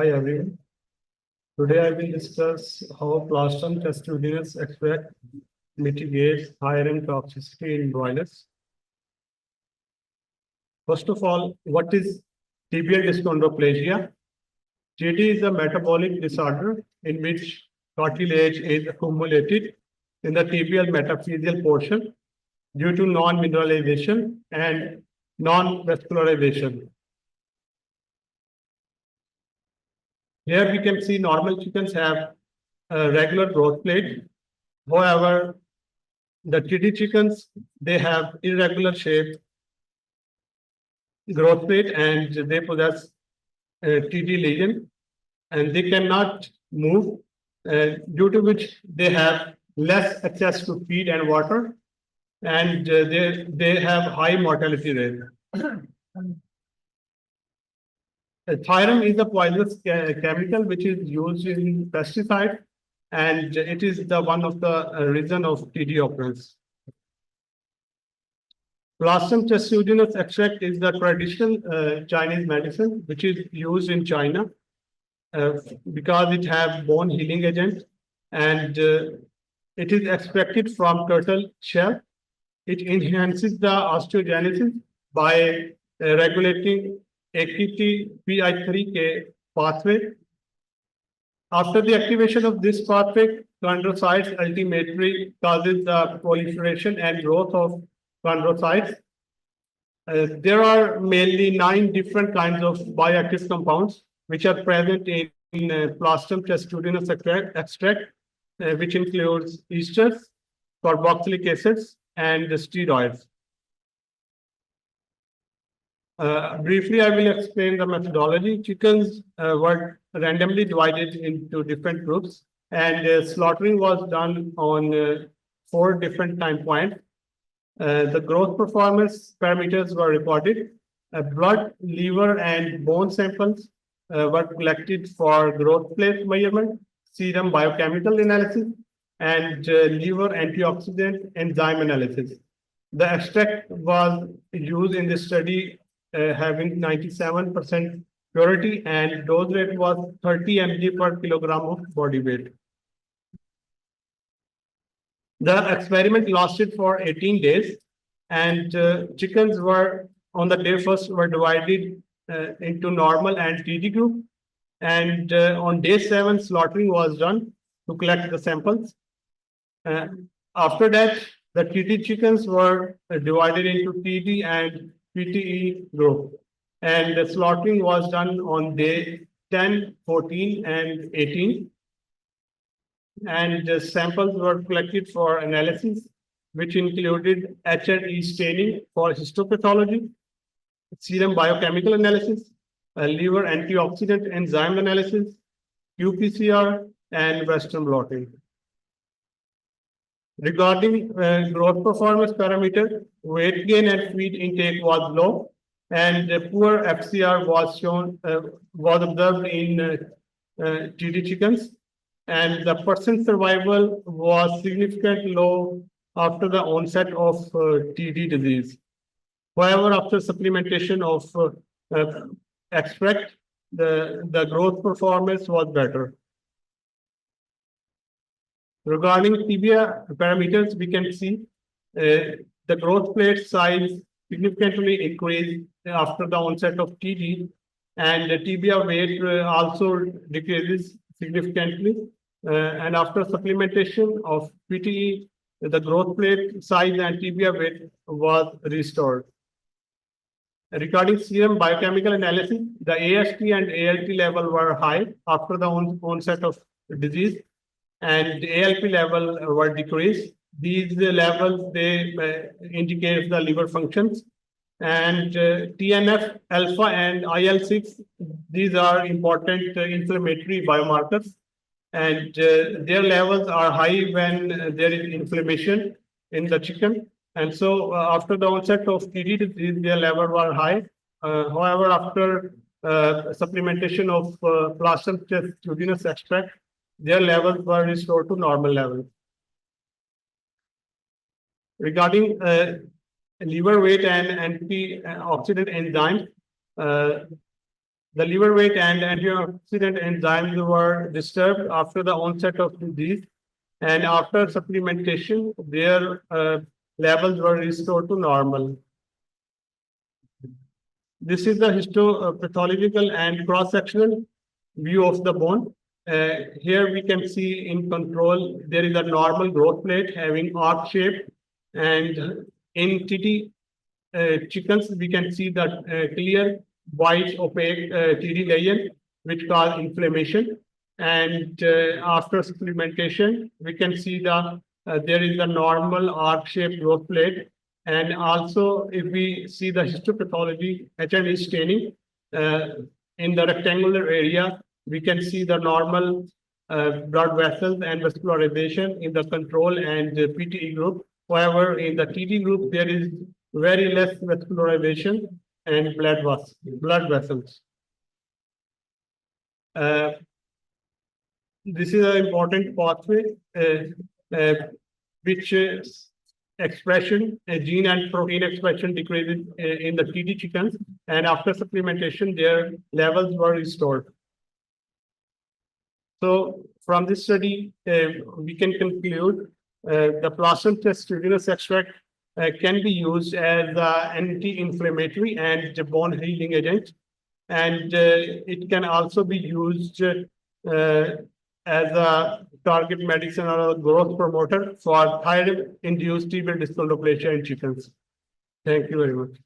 Hi everyone. Today I will discuss how Plastrum Testudinis extract mitigates Thiram toxicity in broilers. First of all, what is tibial dyschondroplasia? TD is a metabolic disorder in which cartilage is accumulated in the tibial metaphyseal portion due to non-mineralization and non-vascularization. Here we can see normal chickens have a regular growth plate. However, the TD chickens, they have irregular shaped growth plate and they possess TD lesion and they cannot move due to which they have less access to feed and water and they have high mortality rate. Thiram is a poisonous chemical which is used in pesticide, and it is the one of the reason of TD occurrence. Plastrum Testudinis extract is the traditional Chinese medicine which is used in China because it has bone healing agent, and it is extracted from turtle shell. It enhances the osteogenesis by regulating AKT PI3K pathway. After the activation of this pathway, chondrocytes ultimately causes the proliferation and growth of chondrocytes. There are mainly 9 different kinds of bioactive compounds which are present in Plastrum Testudinis extract, which includes esters, carboxylic acids, and steroids. Briefly, I will explain the methodology. Chickens were randomly divided into different groups, and slaughtering was done on 4 different time points. The growth performance parameters were recorded. Blood, liver, and bone samples were collected for growth plate measurement, serum biochemical analysis, and liver antioxidant enzyme analysis. The extract was used in the study having 97% purity, and dose rate was 30 mg per kilogram of body weight. The experiment lasted for 18 days, and chickens were on the day first were divided into normal and TD group, and on day 7 slaughtering was done to collect the samples. After that, the TD chickens were divided into TD and PTE group, and the slaughtering was done on day 10, 14, and 18. And the samples were collected for analysis, which included HRE staining for histopathology, serum biochemical analysis, liver antioxidant enzyme analysis, qPCR, and Western blotting. Regarding growth performance parameter, weight gain and feed intake was low, and poor FCR was observed in TD chickens, and the percent survival was significantly low after the onset of TD disease. However, after supplementation of extract, the growth performance was better. Regarding tibia parameters, we can see the growth plate size significantly increased after the onset of TD, and the tibia weight also decreases significantly. And after supplementation of PTE, the growth plate size and tibia weight was restored. Regarding serum biochemical analysis, the AST and ALT level were high after the onset of disease, and the ALP level were decreased. These levels, they indicate the liver functions. And TNF alpha and IL-6, these are important inflammatory biomarkers, and their levels are high when there is inflammation in the chicken. And so after the onset of TD disease, their levels were high. However, after supplementation of Plastrum Testudinis extract, their levels were restored to normal levels. Regarding liver weight and antioxidant enzyme, The liver weight and antioxidant enzymes were disturbed after the onset of disease, and after supplementation, their levels were restored to normal. This is the histopathological and cross-sectional view of the bone. Here we can see in control, there is a normal growth plate having arc shape, and in TT chickens, we can see that clear white opaque TD lesion, which cause inflammation. And after supplementation, we can see there is a normal arc-shaped growth plate. And also, if we see the histopathology, H&E staining in the rectangular area, we can see the normal blood vessels and vascularization in the control and PTE group. However, in the TT group, there is very less vascularization and blood vessels. This is an important pathway which expression, gene and protein expression decreases in the TT chickens, and after supplementation, their levels were restored. So from this study, we can conclude the Plastrum Testudinis extract can be used as an anti-inflammatory and bone healing agent, and it can also be used as a target medicine or a growth promoter for thyroid-induced tibial distal dysplasia in chickens. Thank you very much.